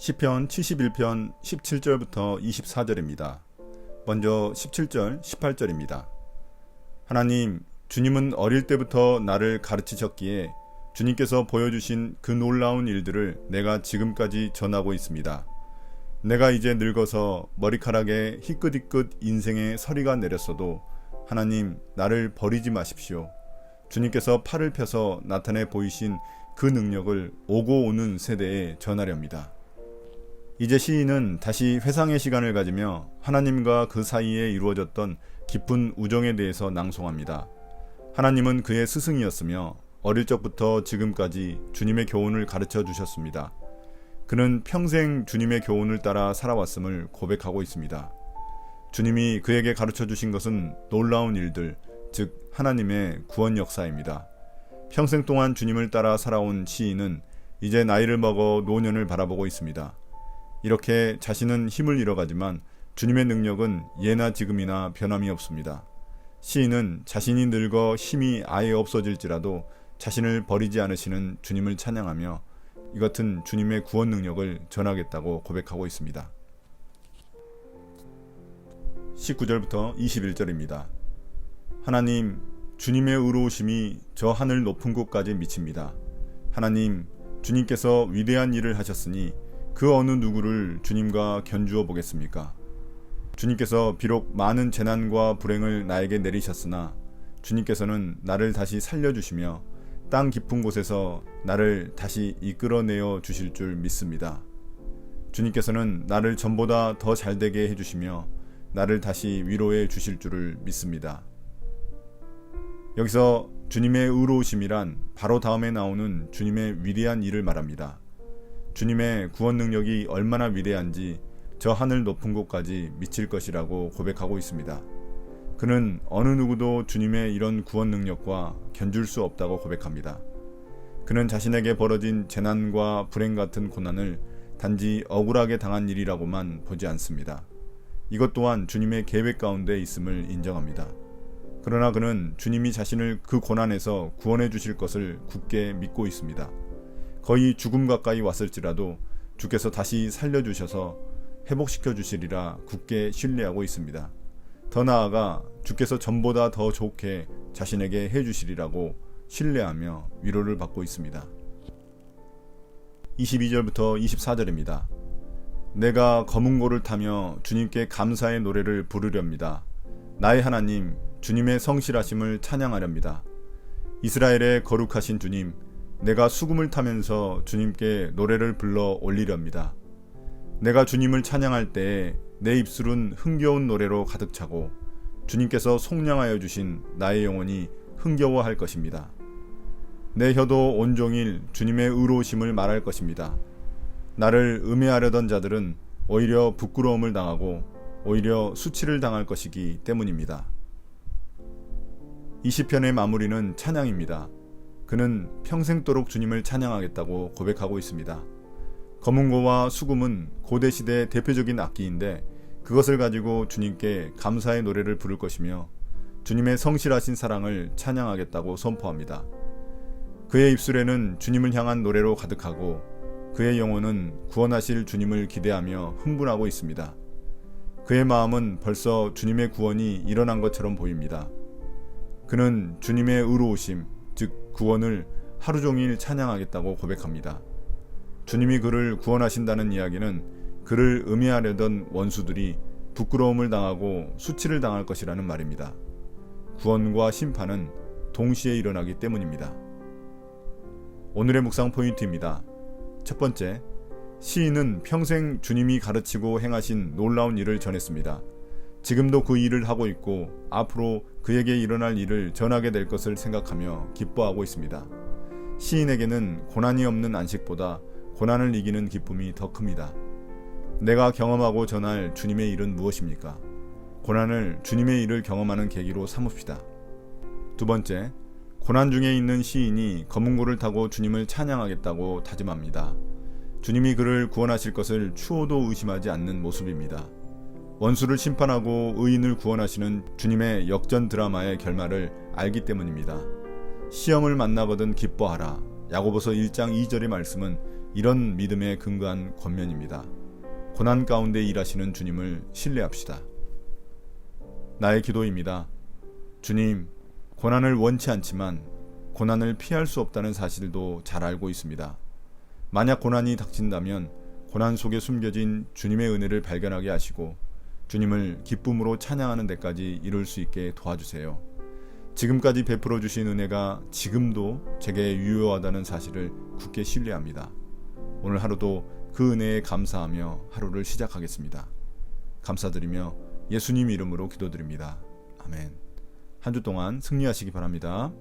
시편 71편 17절부터 24절입니다. 먼저 17절, 18절입니다. 하나님, 주님은 어릴 때부터 나를 가르치셨기에 주님께서 보여주신 그 놀라운 일들을 내가 지금까지 전하고 있습니다. 내가 이제 늙어서 머리카락에 희끗희끗 인생의 서리가 내렸어도 하나님, 나를 버리지 마십시오. 주님께서 팔을 펴서 나타내 보이신 그 능력을 오고 오는 세대에 전하렵니다. 이제 시인은 다시 회상의 시간을 가지며 하나님과 그 사이에 이루어졌던 깊은 우정에 대해서 낭송합니다. 하나님은 그의 스승이었으며 어릴 적부터 지금까지 주님의 교훈을 가르쳐 주셨습니다. 그는 평생 주님의 교훈을 따라 살아왔음을 고백하고 있습니다. 주님이 그에게 가르쳐 주신 것은 놀라운 일들, 즉 하나님의 구원 역사입니다. 평생 동안 주님을 따라 살아온 시인은 이제 나이를 먹어 노년을 바라보고 있습니다. 이렇게 자신은 힘을 잃어가지만 주님의 능력은 예나 지금이나 변함이 없습니다. 시인은 자신이 늙어 힘이 아예 없어질지라도 자신을 버리지 않으시는 주님을 찬양하며 이 같은 주님의 구원 능력을 전하겠다고 고백하고 있습니다. 19절부터 21절입니다. 하나님, 주님의 의로우심이 저 하늘 높은 곳까지 미칩니다. 하나님, 주님께서 위대한 일을 하셨으니 그 어느 누구를 주님과 견주어 보겠습니까? 주님께서 비록 많은 재난과 불행을 나에게 내리셨으나 주님께서는 나를 다시 살려주시며 땅 깊은 곳에서 나를 다시 이끌어내어 주실 줄 믿습니다. 주님께서는 나를 전보다 더 잘되게 해주시며 나를 다시 위로해 주실 줄을 믿습니다. 여기서 주님의 의로우심이란 바로 다음에 나오는 주님의 위대한 일을 말합니다. 주님의 구원 능력이 얼마나 위대한지 저 하늘 높은 곳까지 미칠 것이라고 고백하고 있습니다. 그는 어느 누구도 주님의 이런 구원 능력과 견줄 수 없다고 고백합니다. 그는 자신에게 벌어진 재난과 불행 같은 고난을 단지 억울하게 당한 일이라고만 보지 않습니다. 이것 또한 주님의 계획 가운데 있음을 인정합니다. 그러나 그는 주님이 자신을 그 고난에서 구원해 주실 것을 굳게 믿고 있습니다. 거의 죽음 가까이 왔을지라도 주께서 다시 살려주셔서 회복시켜 주시리라 굳게 신뢰하고 있습니다. 더 나아가 주께서 전보다 더 좋게 자신에게 해주시리라고 신뢰하며 위로를 받고 있습니다. 22절부터 24절입니다. 내가 검은고를 타며 주님께 감사의 노래를 부르렵니다. 나의 하나님, 주님의 성실하심을 찬양하렵니다. 이스라엘의 거룩하신 주님, 내가 수금을 타면서 주님께 노래를 불러 올리렵니다. 내가 주님을 찬양할 때에 내 입술은 흥겨운 노래로 가득 차고 주님께서 속량하여 주신 나의 영혼이 흥겨워할 것입니다. 내 혀도 온종일 주님의 의로우심을 말할 것입니다. 나를 음해하려던 자들은 오히려 부끄러움을 당하고 오히려 수치를 당할 것이기 때문입니다. 이 시편의 마무리는 찬양입니다. 그는 평생도록 주님을 찬양하겠다고 고백하고 있습니다. 검은고와 수금은 고대시대의 대표적인 악기인데 그것을 가지고 주님께 감사의 노래를 부를 것이며 주님의 성실하신 사랑을 찬양하겠다고 선포합니다. 그의 입술에는 주님을 향한 노래로 가득하고 그의 영혼은 구원하실 주님을 기대하며 흥분하고 있습니다. 그의 마음은 벌써 주님의 구원이 일어난 것처럼 보입니다. 그는 주님의 의로우심, 즉 구원을 하루 종일 찬양하겠다고 고백합니다. 주님이 그를 구원하신다는 이야기는 그를 음해하려던 원수들이 부끄러움을 당하고 수치를 당할 것이라는 말입니다. 구원과 심판은 동시에 일어나기 때문입니다. 오늘의 묵상 포인트입니다. 첫 번째, 시인은 평생 주님이 가르치고 행하신 놀라운 일을 전했습니다. 지금도 그 일을 하고 있고 앞으로 그에게 일어날 일을 전하게 될 것을 생각하며 기뻐하고 있습니다. 시인에게는 고난이 없는 안식보다 고난을 이기는 기쁨이 더 큽니다. 내가 경험하고 전할 주님의 일은 무엇입니까? 고난을 주님의 일을 경험하는 계기로 삼읍시다. 두 번째, 고난 중에 있는 시인이 검은고를 타고 주님을 찬양하겠다고 다짐합니다. 주님이 그를 구원하실 것을 추호도 의심하지 않는 모습입니다. 원수를 심판하고 의인을 구원하시는 주님의 역전 드라마의 결말을 알기 때문입니다. 시험을 만나거든 기뻐하라. 야고보서 1장 2절의 말씀은 이런 믿음에 근거한 권면입니다. 고난 가운데 일하시는 주님을 신뢰합시다. 나의 기도입니다. 주님, 고난을 원치 않지만 고난을 피할 수 없다는 사실도 잘 알고 있습니다. 만약 고난이 닥친다면 고난 속에 숨겨진 주님의 은혜를 발견하게 하시고 주님을 기쁨으로 찬양하는 데까지 이룰 수 있게 도와주세요. 지금까지 베풀어 주신 은혜가 지금도 제게 유효하다는 사실을 굳게 신뢰합니다. 오늘 하루도 그 은혜에 감사하며 하루를 시작하겠습니다. 감사드리며 예수님 이름으로 기도드립니다. 아멘. 한 주 동안 승리하시기 바랍니다.